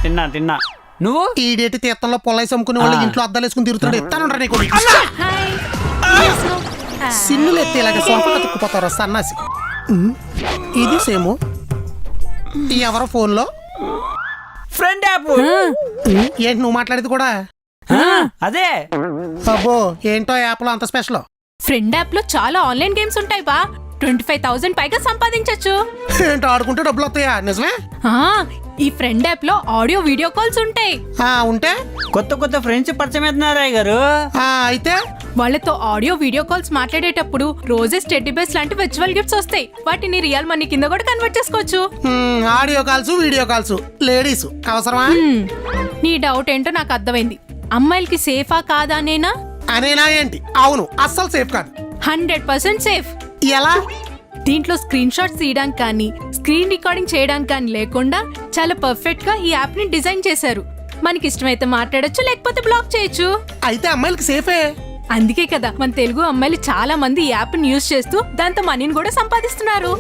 తిన్నా నువ్వు ఈడేటి తీర్థంలో పొల్లై సమ్ముకునే వాళ్ళ ఇంట్లో అద్దాలు వేసుకుని తిరుగుతున్నాడు. ఎత్తాను నీకు సిన్నులు ఎత్తేలాగా సొంపగా తుక్కుపోతారు సన్నాసి. ఇది సేము. ఎవరో ఫోన్లో ఫ్రెండ్ యాప్. ఏంటి నువ్వు మాట్లాడేది కూడా? అదే. అబ్బో ఏంటో యాప్ లో అంత స్పెషల్? ఫ్రెండ్ యాప్ లో చాలా ఆన్లైన్ గేమ్స్ ఉంటాయి బా. 25,000 పైగా సంపాదించొచ్చు. ఏంటో ఆడుకుంటే డబ్బులు వస్తాయా? నిజమే. ఈ ఫ్రెండ్ యాప్ లో ఆడియో వీడియో కాల్స్ ఉంటాయి. ఉంటే కొత్త ఫ్రెండ్స్ పరిచయం అవుతున్నారు గారు. అయితే వాళ్ళతో ఆడియో వీడియో కాల్స్ మాట్లాడేటప్పుడు రోజెస్ టెడ్డీ బేస్ లాంటి వర్చువల్ గిఫ్ట్స్ వస్తాయి. వాటిని రియల్ మనీ కింద కూడా కన్వర్ట్ చేసుకోవచ్చు. Audio calls video calls ladies అవసరమా? నీ డౌట్ ఏంటో నాకు అర్థమైంది. అమ్మాయిలకి సేఫా కాదా నేనా? అనేనా ఏంటి? అవును, అస్సలు సేఫ్ కాదు. 100% సేఫ్. ఎలా? దీంట్లో స్క్రీన్ షాట్స్ తీయడానికి కానీ స్క్రీన్ రికార్డింగ్ చేయడానికి కానీ లేకుండా చాలా పర్ఫెక్ట్ గా ఈ యాప్ ని డిజైన్ చేశారు. మనకి ఇష్టమైతే మాట్లాడొచ్చు, లేకపోతే బ్లాక్ చేయొచ్చు. అయితే అమ్మాయిలకి సేఫే. అందుకే కదా మన తెలుగు అమ్మాయిలు చాలా మంది ఈ యాప్ ని యూజ్ చేస్తూ దాంతో మనీని కూడా సంపాదిస్తున్నారు.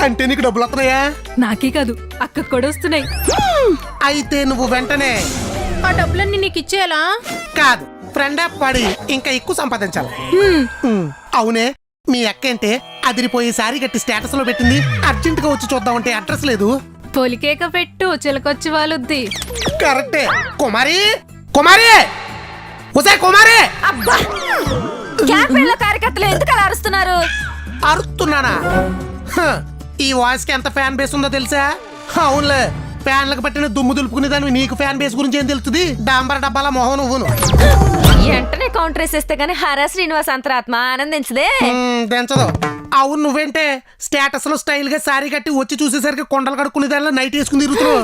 అంటే నీకు డబ్బులు వస్తున్నాయా? నాకే కాదు, అక్కకు కూడా వస్తున్నాయి. అయితే నువ్వు వెంటనే ఆ డబ్బులన్నీ నీకు ఇచ్చేయాలా? కాదు, ఫ్రెండ్ యాప్ వాడి ఇంకా ఎక్కువ సంపాదించాలి. అవునే, మీ అక్క అంటే అదిరిపోయి సారీ కట్టి స్టేటస్ లో పెట్టింది. అర్జెంట్ గా వచ్చి చూద్దామంటే అడ్రస్ లేదు. పొలికేక పెట్టు, చిలకొచ్చి వాళ్ళుద్ది. కరెక్టే. కుమారి కుమారి ఒసే కుమారి. అబ్బా, క్యాంపెయిన్ల కార్యకర్తలు ఎందుకు అలా అరుస్తున్నారు? అరుస్తున్నానా? ఈ వాయిస్ కి ఎంత ఫ్యాన్ బేస్ ఉందో తెలుసా? అవునులే, ఫ్యాన్లకు పట్టిన దుమ్ము దులుపుకునే దాన్ని నీకు ఫ్యాన్ బేస్ గురించి ఏం తెలుస్తుంది? డాంబర్ డబ్బాల మొహం నువ్వును. వెంటనే కౌంటర్ వేసేస్తే గానీ హరా శ్రీనివాస్ అంతరాత్మ ఆనందించదే. దించదు. అవును, నువ్వేంటే స్టేటస్ లో స్టైల్ గా సారీ కట్టి వచ్చి చూసేసరికి కొండలు కడుక్కునే దానిలో నైట్ వేసుకుని తిరుగుతున్నావు.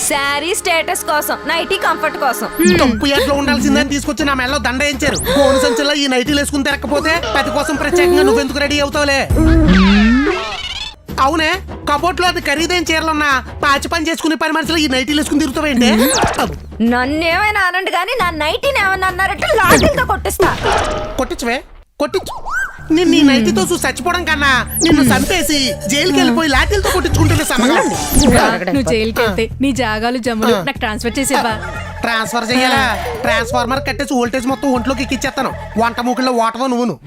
శారీ స్టేటస్ కోసం, నైటీ కంఫర్ట్ కోసం. తప్పు ఎట్లో ఉండాల్సిందని తీసుకొచ్చి నా మెల్లో దండ వేయించారు. ఫోన్ సంచుల్లో ఈ నైటీలు వేసుకుని తిరగకపోతే పది కోసం ప్రత్యేకంగా నువ్వెందుకు రెడీ అవుతావులే? అవునే, కబోర్డ్ లో అది ఖరీదైన చీరలున్నా పాచి పని చేసుకునే పని మనుషులు ఈ నైటీలు వేసుకుని తిరుగుతావేంటే? నన్నేమైనా అనండి గానీ నా నైటీని ఏమన్నా అన్నారంటే లాఠీలతో కొట్టిస్తా. కొట్టించువే, కొట్టించు. నిన్ను ఈ నైటీతో చూసి చచ్చిపోవడం కన్నా నిన్ను చంపేసి జైలుకి వెళ్ళిపోయి లాఠీలతో కొట్టించుకుంటే సమయం. నువ్వు జైలుకి వెళ్తే నీ జాగాలు జమ్ములు నాకు ట్రాన్స్ఫర్ చేసేవా? ట్రాన్స్ఫర్ చెయ్యాలా? ట్రాన్స్ఫార్మర్ కట్టేసి వోల్టేజ్ మొత్తం ఒంట్లోకి ఎక్కిచ్చేస్తాను. వంట మూకుల్లో ఓటవో నువ్వును.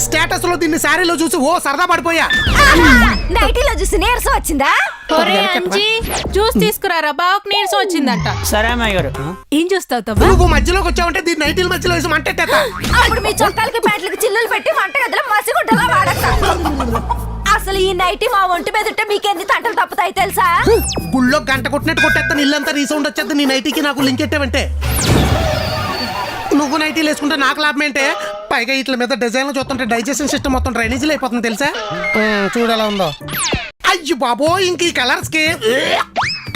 స్టేటస్ లో దీన్ని శారీలో చూసి ఓ సరదా పడిపోయా. నైటీలో చూసి నీరసం వచ్చిందా? జ్యూస్ తీసుకురారా, బాగా నీరసం వచ్చిందంట. సరే అమ్మాయి గారు. ఏం చూస్తావు తవ్వా? నువ్వు మధ్యలోకి వచ్చావంటే దీన్ని నైటీల మధ్యలో వేసి మంటెట్టేస్తా. అప్పుడు మీ చొక్కాలకి ప్యాంట్లకి చిల్లులు పెట్టి వంటగదిలో మసిగుడ్డలా వాడతా. అసలు ఈ నైటీ మా ఒంటి మీద ఉంటే మీకెన్ని తంటలు తప్పుతాయి తెలుసా? గుళ్ళో గంట కొట్టినట్టు కొట్టేస్తాను. ఇల్లంతా రీసౌండ్ వచ్చేది నీ నైటీకి నాకు లింక్ ఎట్టావంటే. నువ్వు నైటీలు వేసుకుంటే నాకు లాభం ఏంటే? పైగా ఇట్ల మీద డిజైన్లు చూస్తుంటే డైజెషన్ సిస్టమ్ మొత్తం డ్రైనేజీలు అయిపోతుంది తెలుసా? చూడలా ఉందో. అయ్యో బాబో, ఇంక ఈ కలర్స్ కి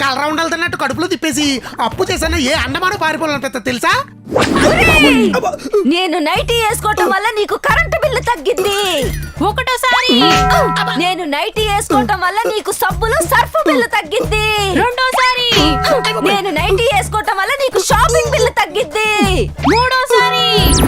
కలర్ ఉండాలన్నట్టు కడుపులో తిప్పేసి అప్పు చేశాను. ఏ అండమానో పారిపోవాలనిపిస్తా తెలుసా? నేను నైటీ వేసుకోవటం వల్ల నీకు కరెంటు బిల్లు తగ్గింది ఒకటోసారి. నేను నైటీ వేసుకోవటం వల్ల నీకు సబ్బులు సర్ఫ్ బిల్లు తగ్గింది రెండోసారి. నేను నైటీ వేసుకోవటం వల్ల నీకు షాపింగ్ బిల్లు తగ్గింది మూడోసారి.